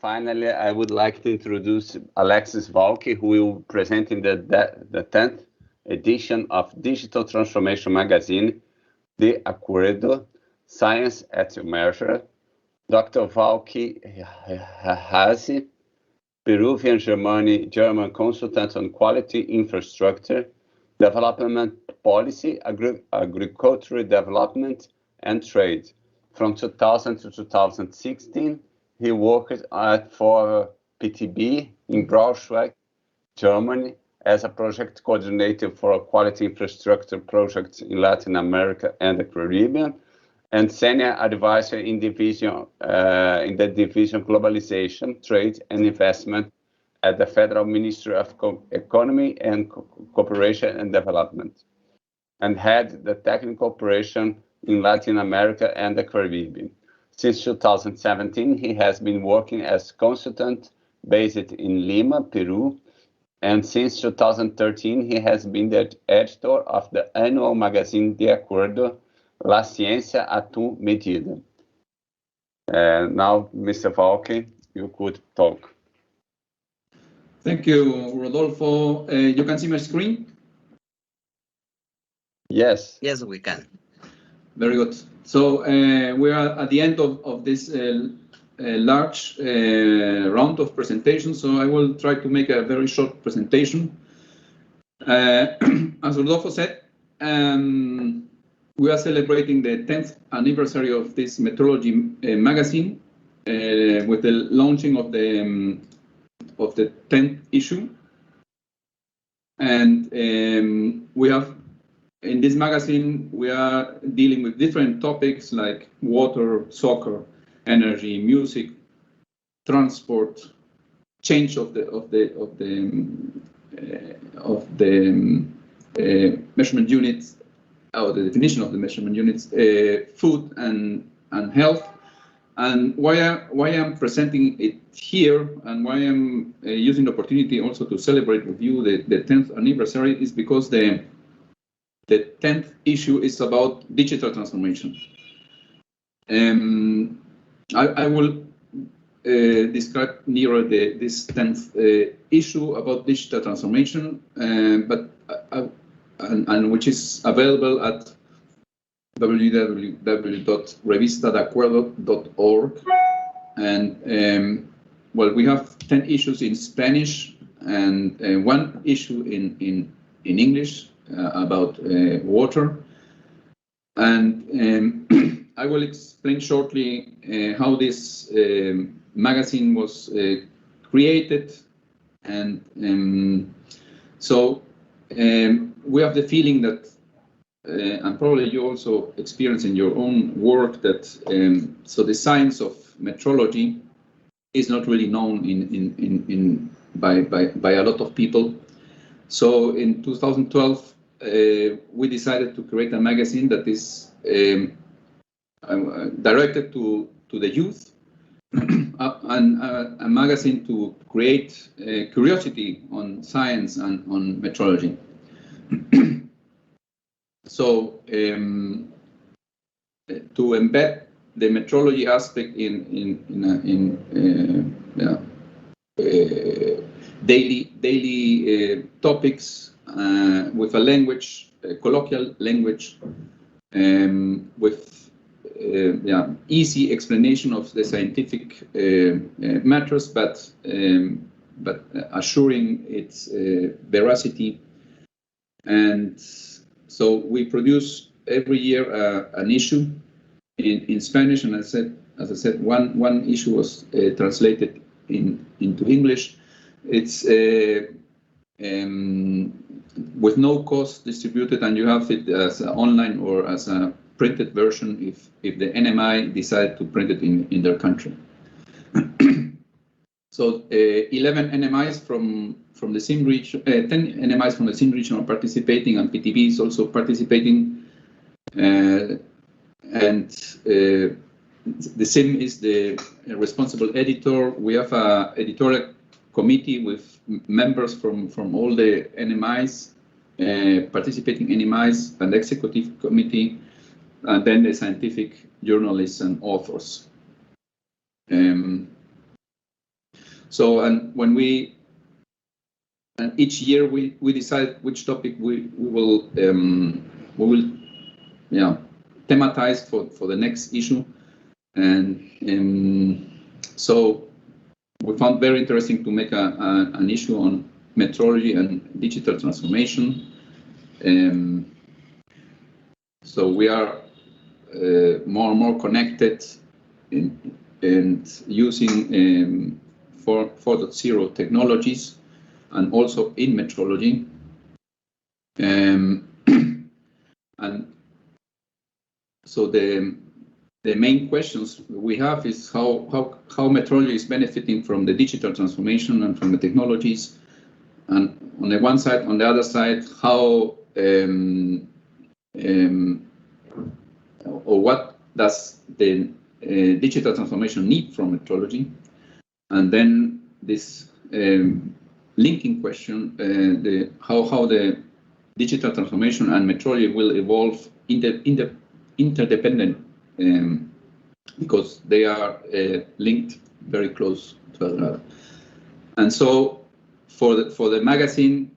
Finally, I would like to introduce Alexis Valky, who will present in the 10th edition of Digital Transformation Magazine, The Acuerdo, Science at Measure. Dr. Valky has Peruvian German consultant on quality infrastructure, development policy, agricultural development, and trade. From 2000 to 2016, he worked for PTB in Braunschweig, Germany, as a project coordinator for quality infrastructure projects in Latin America and the Caribbean, and senior advisor in the division Globalization, Trade and Investment at the Federal Ministry of Economy and Cooperation and Development, and had the technical operation in Latin America and the Caribbean. Since 2017, he has been working as consultant based in Lima, Peru, and since 2013, he has been the editor of the annual magazine De Acuerdo, La Ciencia a tu Medida. Now, Mr. Valky, you could talk. Thank you, Rodolfo. You can see my screen? Yes. Yes, we can. Very good. So we are at the end of this large round of presentations, so I will try to make a very short presentation. As Rodolfo said, we are celebrating the 10th anniversary of this metrology magazine with the launching of the 10th issue. And we have, in this magazine, we are dealing with different topics like water, soccer, energy, music, transport, change of the measurement units, or the definition of the measurement units, food and health. And why I'm presenting it here, and why I'm using the opportunity also to celebrate with you the 10th anniversary, is because the 10th issue is about digital transformation. I will describe nearer this 10th issue about digital transformation, but which is available at www.revistadacuerdo.org. And well, we have 10 issues in Spanish and one issue in English about water. And I will explain shortly how this magazine was created. And so we have the feeling that, and probably you also experience in your own work, that so the science of metrology is not really known by a lot of people. So in 2012, we decided to create a magazine that is directed to the youth, and a magazine to create curiosity on science and on metrology. So to embed the metrology aspect in daily topics with a language, colloquial language, with easy explanation of the scientific matters, but assuring its veracity. And so we produce every year an issue in Spanish, and as I said, one issue was translated into English. It's with no cost distributed, and you have it as an online or as a printed version if the NMI decide to print it in their country. So 11 NMIs from the SIM region, 10 NMIs from the SIM region are participating, and PTB is also participating. And the SIM is the responsible editor. We have an editorial committee with members from all the NMIs, participating NMIs, and executive committee, and then the scientific journalists and authors. So, and when each year we decide which topic we will thematize for the next issue, and so we found very interesting to make an issue on metrology and digital transformation. So we are more and more connected and using 4.0 technologies, and also in metrology. And so the main questions we have is how metrology is benefiting from the digital transformation and from the technologies, and on the one side, on the other side, how or what does the digital transformation need from metrology, and then this linking question, how the digital transformation and metrology will evolve interdependent, because they are linked very close to one another. And so for the magazine,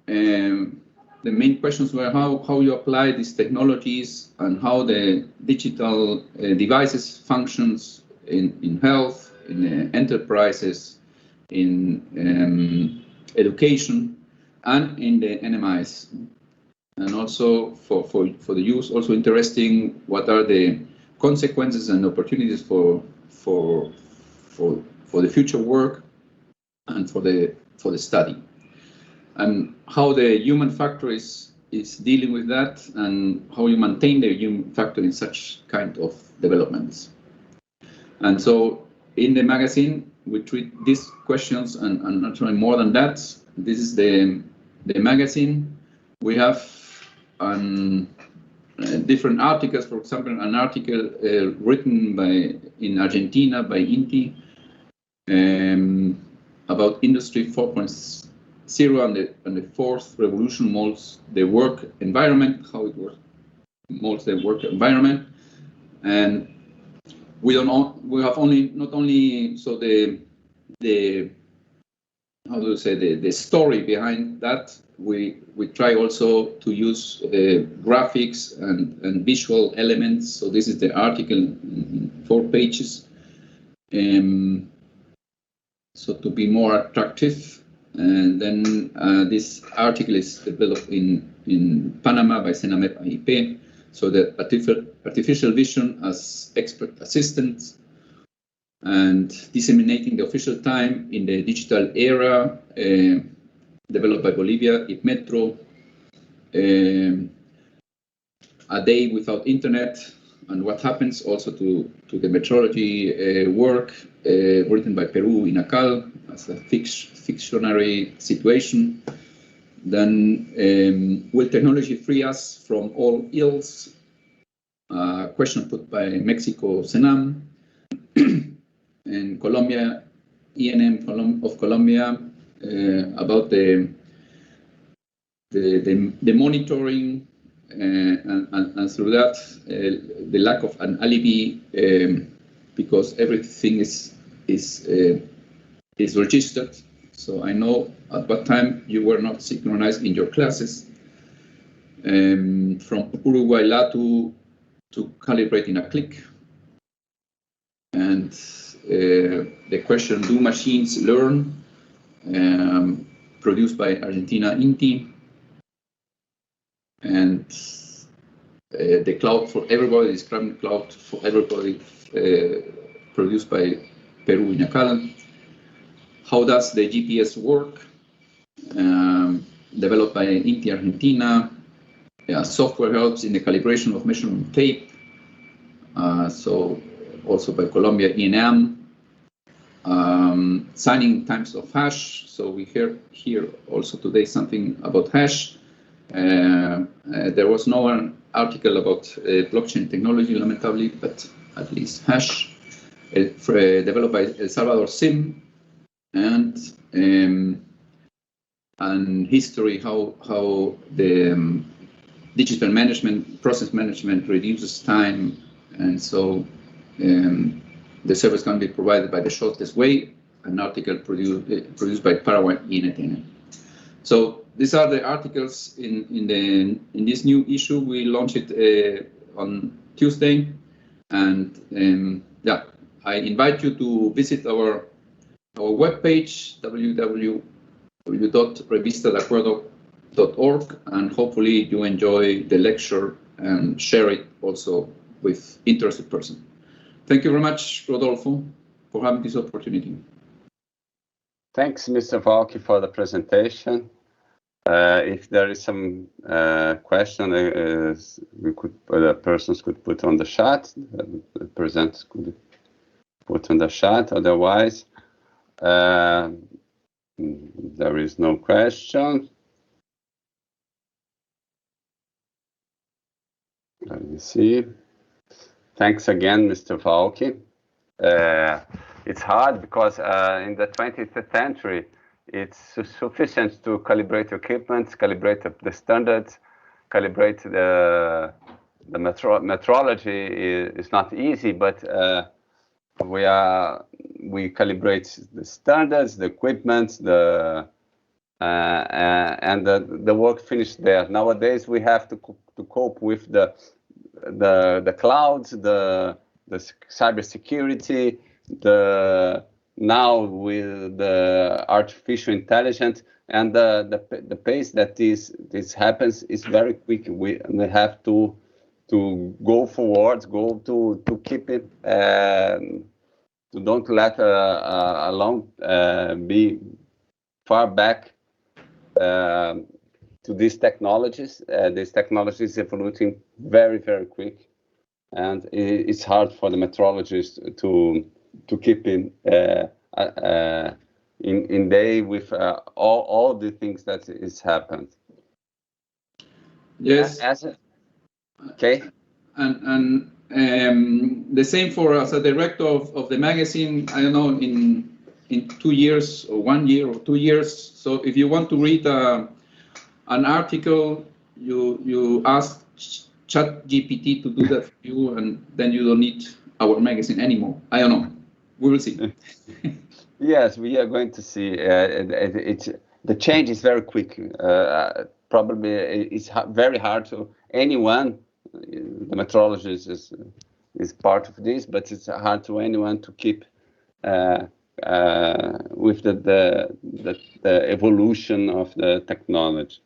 the main questions were how you apply these technologies and how the digital devices functions in health, in enterprises, in education, and in the NMIs. And also for the youth, also interesting what are the consequences and opportunities for the future work and for the study, and how the human factor is dealing with that, and how you maintain the human factor in such kind of developments. And so in the magazine we treat these questions and actually more than that. This is the magazine. We have different articles. For example, an article written in Argentina by INTI about Industry 4.0 and the fourth revolution molds the work environment, how it molds the work environment. And we have not only so the how do you say the story behind that. We try also to use graphics and visual elements. So this is the article in 4 pages. So to be more attractive. And then this article is developed in Panama by Senamep AIP. So the artificial vision as expert assistants, and disseminating the official time in the digital era, developed by Bolivia, IPMetro, a day without internet, and what happens also to the metrology work, written by Peru, INACAL, as a fictionary situation. Then will technology free us from all ills? Question put by Mexico, Senam. And Colombia, ENM of Colombia, about the monitoring, and through that the lack of an alibi, because everything is registered. So I know at what time you were not synchronized in your classes. From Uruguay Latu to calibrate in a click. And the question, do machines learn? Produced by Argentina INTI. And the cloud for everybody, describing cloud for everybody, produced by Peru INACAL. How does the GPS work? Developed by INTI Argentina. Software helps in the calibration of measurement tape. So also by Colombia ENM. Signing times of hash. So we hear here also today something about hash. There was no article about blockchain technology, lamentably, but at least hash. Developed by El Salvador SIM. And history, how the digital management, process management reduces time, and so the service can be provided by the shortest way, an article produced by Paraguay INTN. So these are the articles in this new issue. We launched it on Tuesday, and yeah, I invite you to visit our webpage, www.revistadacuerdo.org, and hopefully you enjoy the lecture and share it also with interested persons. Thank you very much, Rodolfo, for having this opportunity. Thanks, Mr. Valky, for the presentation. If there is some question, persons could put on the chat, the presenters could put on the chat. Otherwise, there is no question. Let me see. Thanks again, Mr. Valky. It's hard because in the 20th century, it's sufficient to calibrate equipment, calibrate the standards, calibrate the metrology is not easy, but we calibrate the standards, the equipment, and the work finished there. Nowadays, we have to cope with the clouds, the cybersecurity, now with the artificial intelligence, and the pace that this happens is very quick. We have to go forward, to keep it, to don't let alone be far back to these technologies. These technologies evolving very, very quick, and it's hard for the metrologists to keep in day with all the things that is happened. Yes. Okay. And the same for as a director of the magazine. I don't know, in 2 years or 1 year or 2 years. So if you want to read an article, you ask ChatGPT to do that for you, and then you don't need our magazine anymore. I don't know. We will see. Yes, we are going to see. The change is very quick. Probably it's very hard to anyone. The metrologist is part of this, but it's hard to anyone to keep with the evolution of the technology.